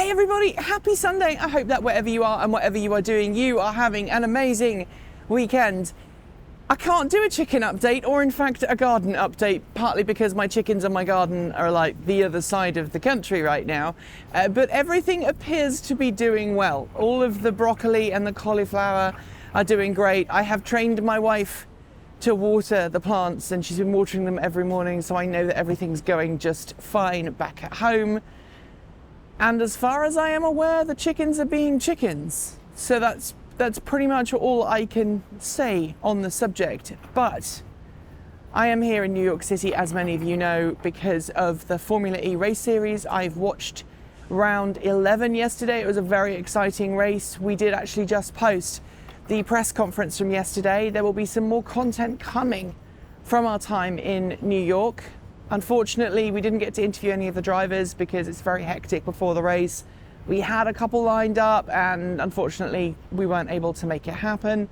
Hey everybody, happy Sunday. I hope that wherever you are and whatever you are doing, you are having an amazing weekend. I can't do a chicken update or in fact a garden update, partly because my chickens and my garden are like the other side of the country right now, but everything appears to be doing well. All of the broccoli and the cauliflower are doing great. I have trained my wife to water the plants and she's been watering them every morning, so I know that everything's going just fine back at home. And as far as I am aware, the chickens are being chickens. So that's pretty much all I can say on the subject. But I am here in New York City, as many of you know, because of the Formula E race series. I've watched round 11 yesterday. It was a very exciting race. We did actually just post the press conference from yesterday. There will be some more content coming from our time in New York. Unfortunately, we didn't get to interview any of the drivers because it's very hectic before the race. We had a couple lined up and unfortunately we weren't able to make it happen.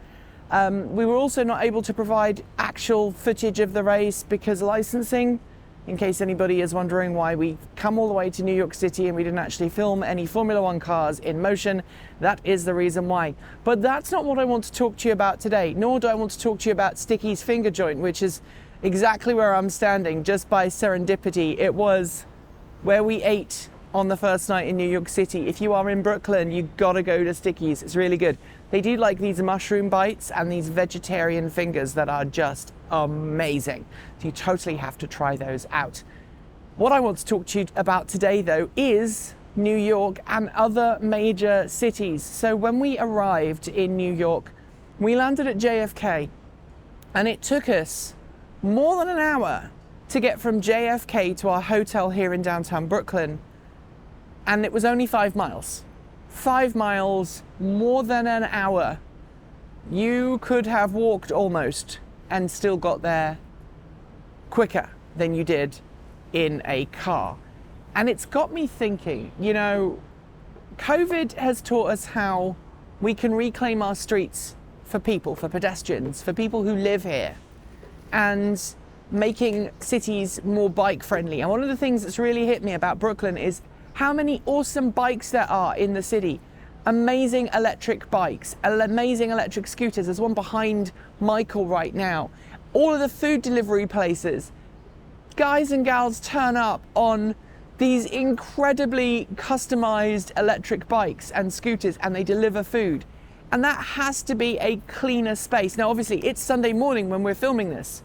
We were also not able to provide actual footage of the race because licensing, in case anybody is wondering why we come all the way to New York City and we didn't actually film any Formula One cars in motion. That is the reason why. But that's not what I want to talk to you about today, nor do I want to talk to you about Sticky's finger joint, which is exactly where I'm standing, just by serendipity. It was where we ate on the first night in New York City. If you are in Brooklyn, you gotta go to Sticky's. It's really good. They do like these mushroom bites and these vegetarian fingers that are just amazing. So you totally have to try those out. What I want to talk to you about today though is New York and other major cities. So when we arrived in New York, we landed at JFK and it took us more than an hour to get from JFK to our hotel here in downtown Brooklyn. And it was only 5 miles. 5 miles, more than an hour. You could have walked almost and still got there quicker than you did in a car. And it's got me thinking, you know, COVID has taught us how we can reclaim our streets for people, for pedestrians, for people who live here, and making cities more bike friendly. And one of the things that's really hit me about Brooklyn is how many awesome bikes there are in the city. Amazing electric bikes, amazing electric scooters. There's one behind Michael right now. All of the food delivery places, guys and gals turn up on these incredibly customized electric bikes and scooters and they deliver food. And that has to be a cleaner space. Now, obviously, it's Sunday morning when we're filming this,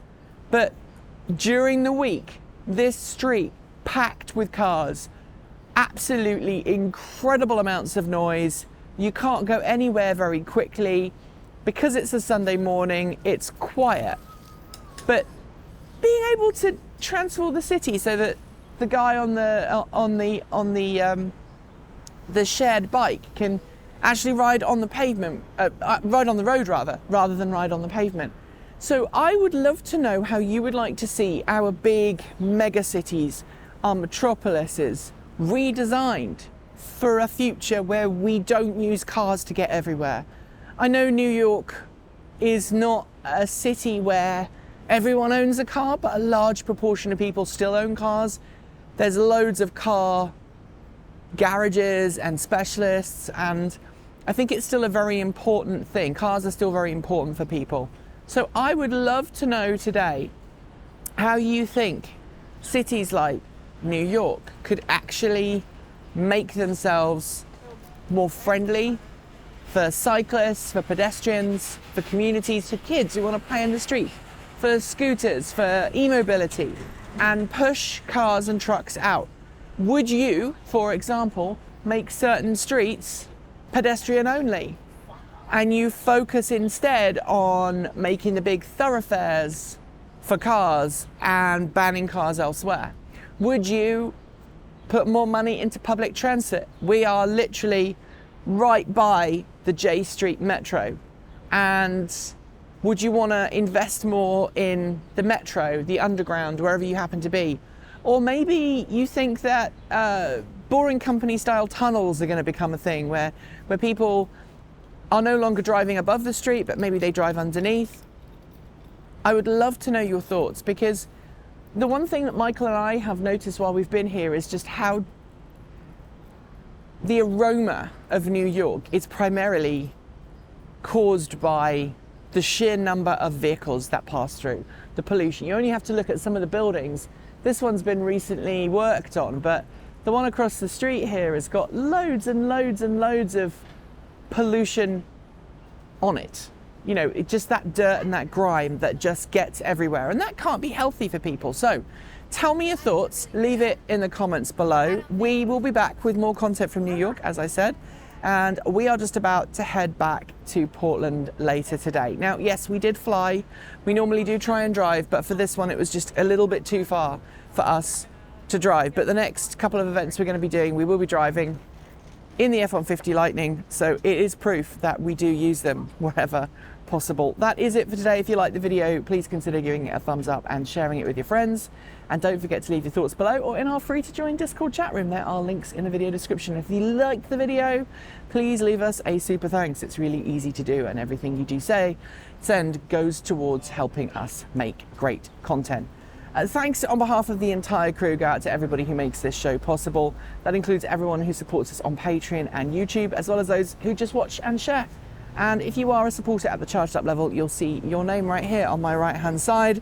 but during the week, this street packed with cars, absolutely incredible amounts of noise. You can't go anywhere very quickly. Because it's a Sunday morning, it's quiet. But being able to transform the city so that the guy on the shared bike can actually ride on the pavement, ride on the road rather than ride on the pavement. So I would love to know how you would like to see our big mega cities, our metropolises, redesigned for a future where we don't use cars to get everywhere. I know New York is not a city where everyone owns a car, but a large proportion of people still own cars. There's loads of car garages and specialists, and I think it's still a very important thing. Cars are still very important for people. So I would love to know today how you think cities like New York could actually make themselves more friendly for cyclists, for pedestrians, for communities, for kids who want to play in the street, for scooters, for e-mobility, and push cars and trucks out. Would you, for example, make certain streets pedestrian only, and you focus instead on making the big thoroughfares for cars and banning cars elsewhere? Would you put more money into public transit? We are literally right by the J Street Metro. And would you want to invest more in the metro, the underground, wherever you happen to be? Or maybe you think that boring company style tunnels are going to become a thing where people are no longer driving above the street, but maybe they drive underneath. I would love to know your thoughts, because the one thing that Michael and I have noticed while we've been here is just how the aroma of New York is primarily caused by the sheer number of vehicles that pass through, the pollution. You only have to look at some of the buildings. This one's been recently worked on, but the one across the street here has got loads and loads and loads of pollution on it. You know, it's just that dirt and that grime that just gets everywhere, and that can't be healthy for people. So tell me your thoughts, leave it in the comments below. We will be back with more content from New York, as I said, and we are just about to head back to Portland later today. Now, yes, we did fly. We normally do try and drive, but for this one, it was just a little bit too far for us to drive. But the next couple of events we're going to be doing, we will be driving in the F-150 Lightning, so it is proof that we do use them wherever possible. That is it for today. If you liked the video, please consider giving it a thumbs up and sharing it with your friends. And don't forget to leave your thoughts below or in our free to join Discord chat room. There are links in the video description. If you liked the video, please leave us a super thanks. It's really easy to do, and everything you do send goes towards helping us make great content. Thanks on behalf of the entire crew go out to everybody who makes this show possible. That includes everyone who supports us on Patreon and YouTube, as well as those who just watch and share. And if you are a supporter at the charged up level, you'll see your name right here on my right hand side.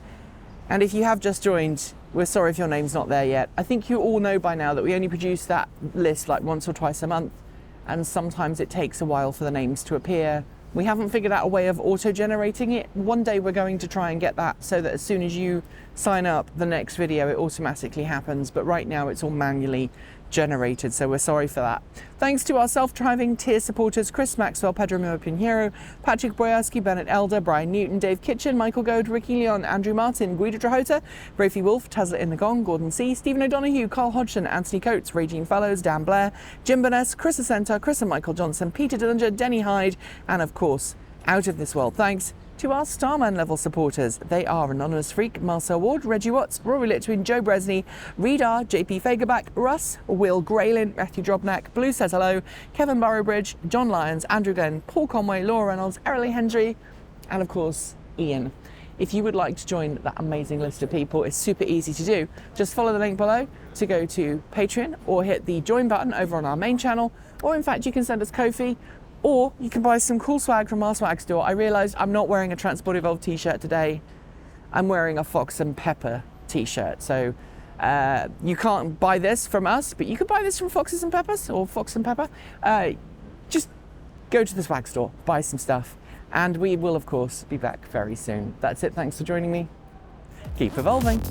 And if you have just joined, we're sorry if your name's not there yet. I think you all know by now that we only produce that list like once or twice a month, and sometimes it takes a while for the names to appear. We haven't figured out a way of auto-generating it. One day we're going to try and get that so that as soon as you sign up, the next video, it automatically happens. But right now it's all manually generated, so we're sorry for that. Thanks to our self-driving tier supporters: Chris Maxwell, Pedro Mio Pinheiro, Patrick Boyarski, Bennett Elder, Brian Newton, Dave Kitchen, Michael Goad, Ricky Leon, Andrew Martin, Guido Drahota, Rafi Wolf, Tazla in the Gong, Gordon C, Stephen O'Donoghue, Carl Hodgson, Anthony Coates, Regine Fellows, Dan Blair, Jim Burness, Chris Ascenta, Chris and Michael Johnson, Peter Dillinger, Denny Hyde, and of course, out of this world thanks to our Starman level supporters. They are Anonymous Freak, Marcel Ward, Reggie Watts, Rory Litwin, Joe Bresney, Reedar, JP Fagerback, Russ, Will Graylin, Matthew Drobnak, Blue Says Hello, Kevin Burrowbridge, John Lyons, Andrew Glenn, Paul Conway, Laura Reynolds, Erilee Hendry, and of course, Ian. If you would like to join that amazing list of people, it's super easy to do. Just follow the link below to go to Patreon, or hit the join button over on our main channel, or in fact, you can send us Ko-fi, or you can buy some cool swag from our swag store. I realised I'm not wearing a Transport Evolved t-shirt today. I'm wearing a Fox and Pepper t-shirt. So you can't buy this from us, but you can buy this from Foxes and Peppers, or Fox and Pepper. Just go to the swag store, buy some stuff, and we will of course be back very soon. That's it, thanks for joining me. Keep evolving.